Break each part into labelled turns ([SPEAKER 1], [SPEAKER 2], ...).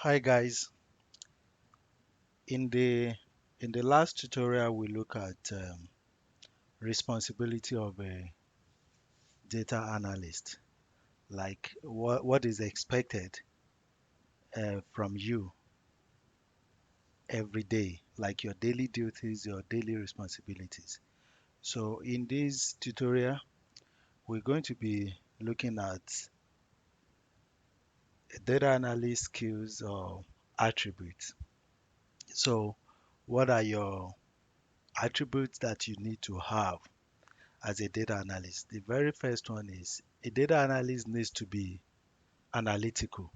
[SPEAKER 1] Hi guys. In the in the last tutorial, we look at responsibility of a data analyst, like what is expected from you every day, like your daily duties, your daily responsibilities. So in this tutorial, we're going to be looking at data analyst skills or attributes. So what are your attributes that you need to have as a data analyst? The very first one is a data analyst needs to be analytical.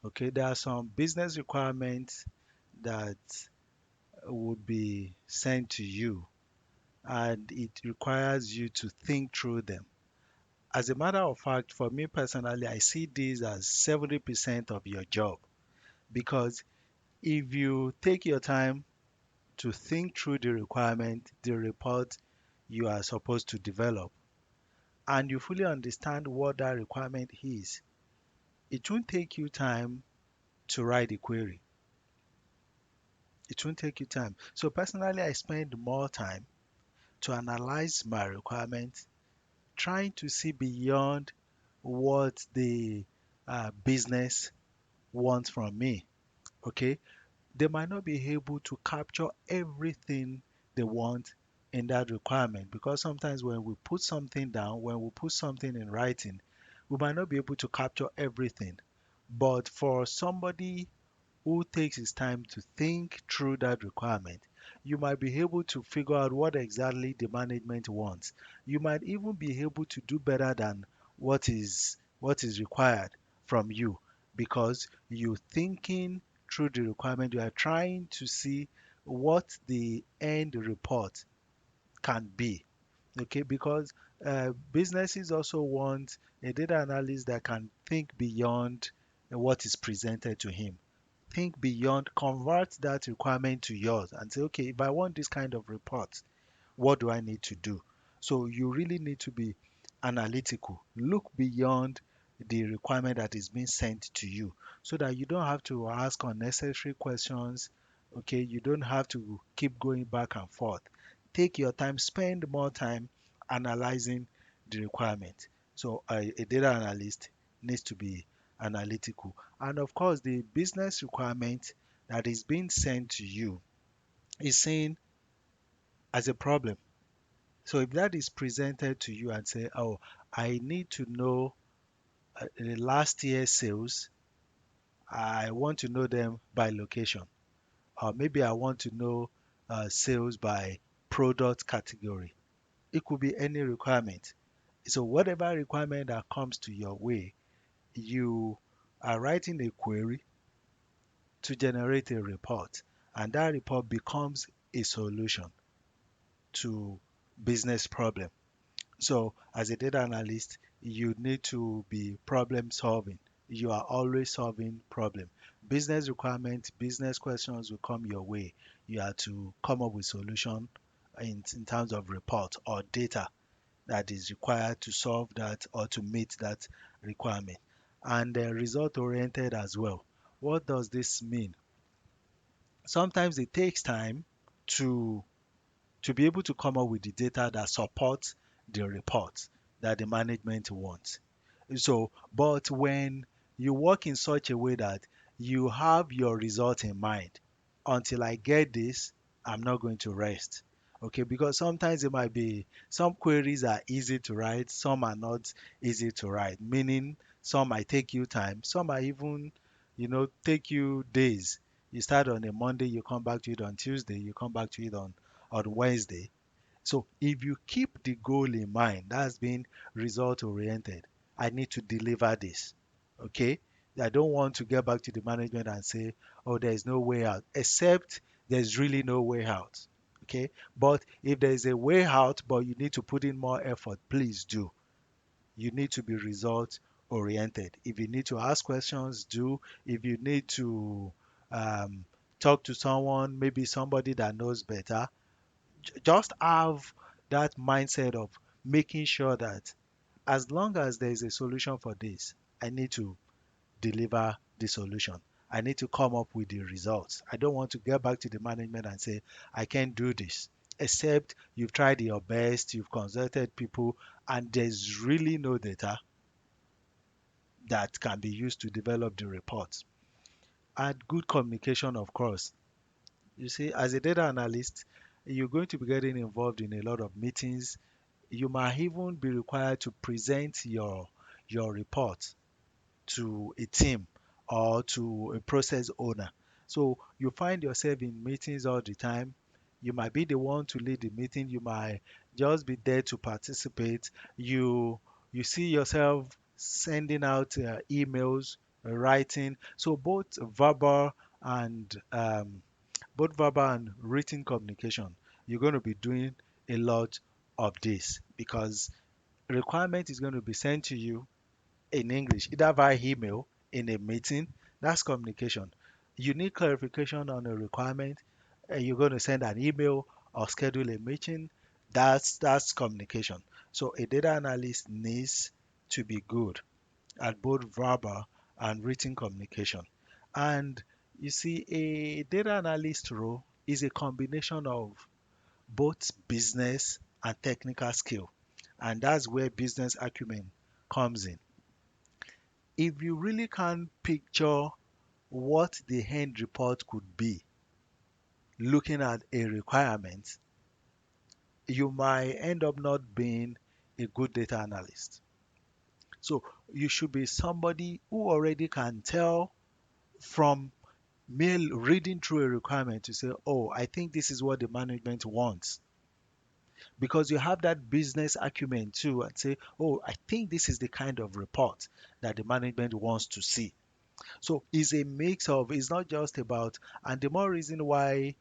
[SPEAKER 1] Okay, there are some business requirements that would be sent to you, and it requires you to think through them. As a matter of fact, for me personally, I see this as 70% of your job, because if you take your time to think through the requirement, the report you are supposed to develop, and you fully understand what that requirement is, it won't take you time to write the query. It won't take you time. So personally, I spend more time to analyze my requirements, trying to see beyond what the business wants from me. Okay, they might not be able to capture everything they want in that requirement, because sometimes when we put something down, when we put something in writing, we might not be able to capture everything. But for somebody who takes his time to think through that requirement, you might be able to figure out what exactly the management wants. You might even be able to do better than what is required from you, because you thinking through the requirement, you are trying to see what the end report can be. Okay, because businesses also want a data analyst that can think beyond what is presented to him. Think beyond, convert that requirement to yours and say, okay, if I want this kind of report, what do I need to do? So you really need to be analytical. Look beyond the requirement that is being sent to you, so that you don't have to ask unnecessary questions. Okay, you don't have to keep going back and forth. Take your time, spend more time analyzing the requirement. So a data analyst needs to be analytical. And of course, the business requirement that is being sent to you is seen as a problem. So if that is presented to you and say, oh, I need to know the last year's sales, I want to know them by location, or maybe I want to know sales by product category. It could be any requirement. So whatever requirement that comes to your way, you are writing a query to generate a report, and that report becomes a solution to business problem. So as a data analyst, you need to be problem solving. You are always solving problem. Business requirements, business questions will come your way. You have to come up with solution in terms of report or data that is required to solve that or to meet that requirement. And result oriented as well. What does this mean? Sometimes it takes time to be able to come up with the data that supports the report that the management wants. So, but when you work in such a way that you have your result in mind, until I get this, I'm not going to rest. Okay, because sometimes it might be some queries are easy to write, some are not easy to write, meaning some might take you time, some might even, take you days. You start on a Monday, you come back to it on Tuesday, you come back to it on Wednesday. So if you keep the goal in mind, that's being result oriented. I need to deliver this. Okay? I don't want to get back to the management and say, oh, there's no way out, except there's really no way out. Okay? But if there's a way out, but you need to put in more effort, please do. You need to be result oriented. If you need to ask questions, do. If you need to um, talk to someone, maybe somebody that knows better, just have that mindset of making sure that as long as there is a solution for this, I need to deliver the solution. I need to come up with the results. I don't want to get back to the management and say, I can't do this. Except you've tried your best, you've consulted people, and there's really no data that can be used to develop the report. And good communication, of course. You see, as a data analyst, you're going to be getting involved in a lot of meetings. You might even be required to present your report to a team or to a process owner. So you find yourself in meetings all the time. You might be the one to lead the meeting. You might just be there to participate. You see yourself sending out emails, writing. So and both verbal and written communication. You're going to be doing a lot of this because requirement is going to be sent to you in English, either via email, in a meeting. That's communication. You need clarification on a requirement, you're going to send an email or schedule a meeting. That's communication. So a data analyst needs to be good at both verbal and written communication. And you see, a data analyst role is a combination of both business and technical skill. And that's where business acumen comes in. If you really can't picture what the end report could be looking at a requirement, you might end up not being a good data analyst. So you should be somebody who already can tell from mere reading through a requirement to say, oh, I think this is what the management wants. Because you have that business acumen too and say, oh, I think this is the kind of report that the management wants to see. So it's a mix of, it's not just about, and the more reason why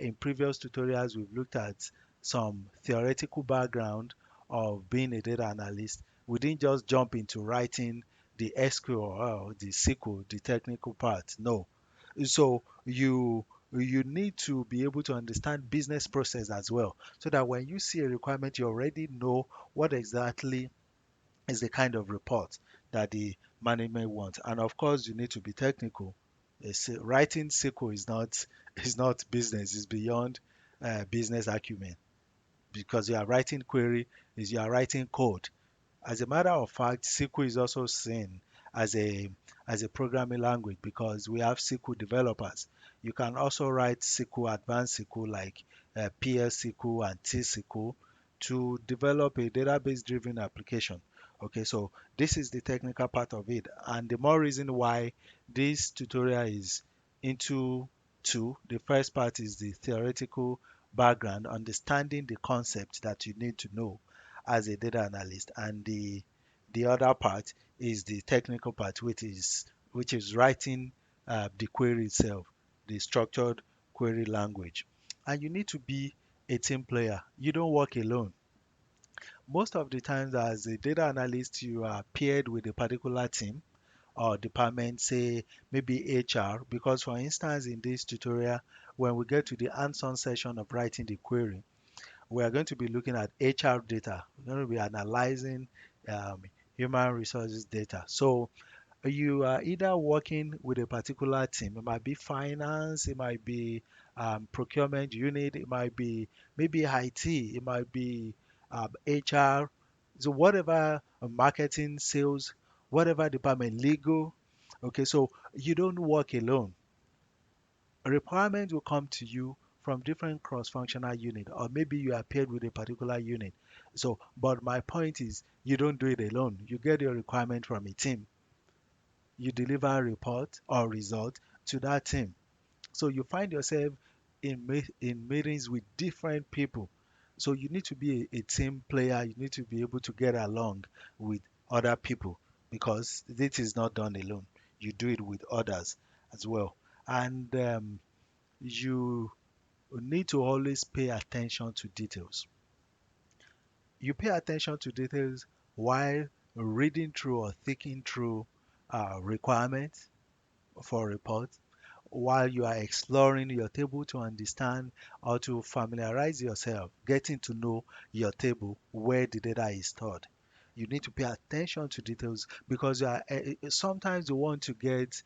[SPEAKER 1] in previous tutorials we've looked at some theoretical background of being a data analyst. We didn't just jump into writing the SQL or the SQL, the technical part. No. So you need to be able to understand business process as well, so that when you see a requirement, you already know what exactly is the kind of report that the management wants. And of course, you need to be technical. Writing SQL is not business. It's beyond business acumen because you are writing query is you are writing code. As a matter of fact, SQL is also seen as a programming language because we have SQL developers. You can also write SQL, advanced SQL like PS SQL and T SQL to develop a database-driven application. Okay, so this is the technical part of it, and the more reason why this tutorial is into two. The first part is the theoretical background, understanding the concepts that you need to know as a data analyst, and the other part is the technical part, which is writing the query itself, the structured query language. And you need to be a team player. You don't work alone. Most of the times, as a data analyst, you are paired with a particular team or department, say maybe HR, because for instance, in this tutorial, when we get to the hands-on session of writing the query, we are going to be looking at HR data. We're going to be analyzing um, human resources data. So you are either working with a particular team. It might be finance, it might be procurement unit, it might be maybe IT, it might be HR. So whatever marketing, sales, whatever department, legal. Okay, so you don't work alone. A requirement will come to you from different cross-functional unit, or maybe you are paired with a particular unit. So, but my point is, you don't do it alone. You get your requirement from a team. You deliver a report or result to that team. So you find yourself in meetings with different people. So you need to be a team player. You need to be able to get along with other people because this is not done alone. You do it with others as well. And you need to always pay attention to details. You pay attention to details while reading through or thinking through requirements for reports, while you are exploring your table to understand or to familiarize yourself, getting to know your table where the data is stored. You need to pay attention to details because sometimes you want to get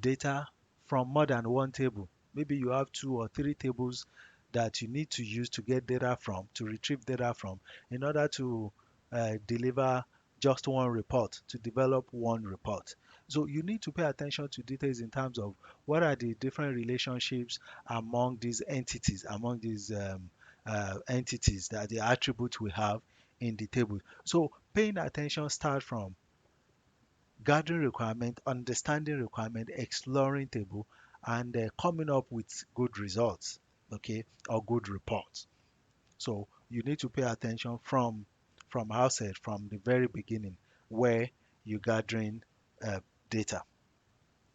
[SPEAKER 1] data from more than one table. Maybe you have two or three tables that you need to use to get data from, to retrieve data from, in order to deliver just one report, to develop one report. So you need to pay attention to details in terms of what are the different relationships among these entities, entities that the attributes we have in the table. So paying attention starts from gathering requirement, understanding requirement, exploring table, and coming up with good results, okay, or good reports. So you need to pay attention from outset, from the very beginning, where you're gathering uh, data.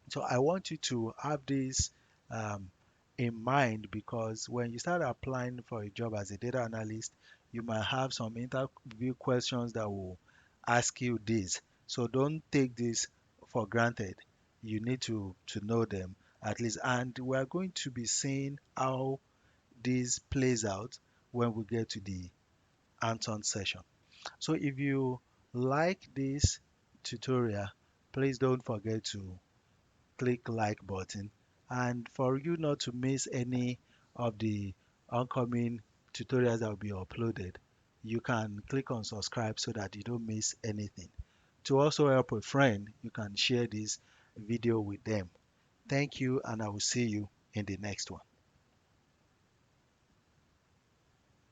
[SPEAKER 1] So I want you to have this um, in mind, because when you start applying for a job as a data analyst, you might have some interview questions that will ask you this. So don't take this for granted. You need to know them at least. And we are going to be seeing how this plays out when we get to the hands-on session. So if you like this tutorial, please don't forget to click like button, and for you not to miss any of the upcoming tutorials that will be uploaded, you can click on subscribe so that you don't miss anything. To also help a friend, you can share this video with them. Thank you, and I will see you in the next one.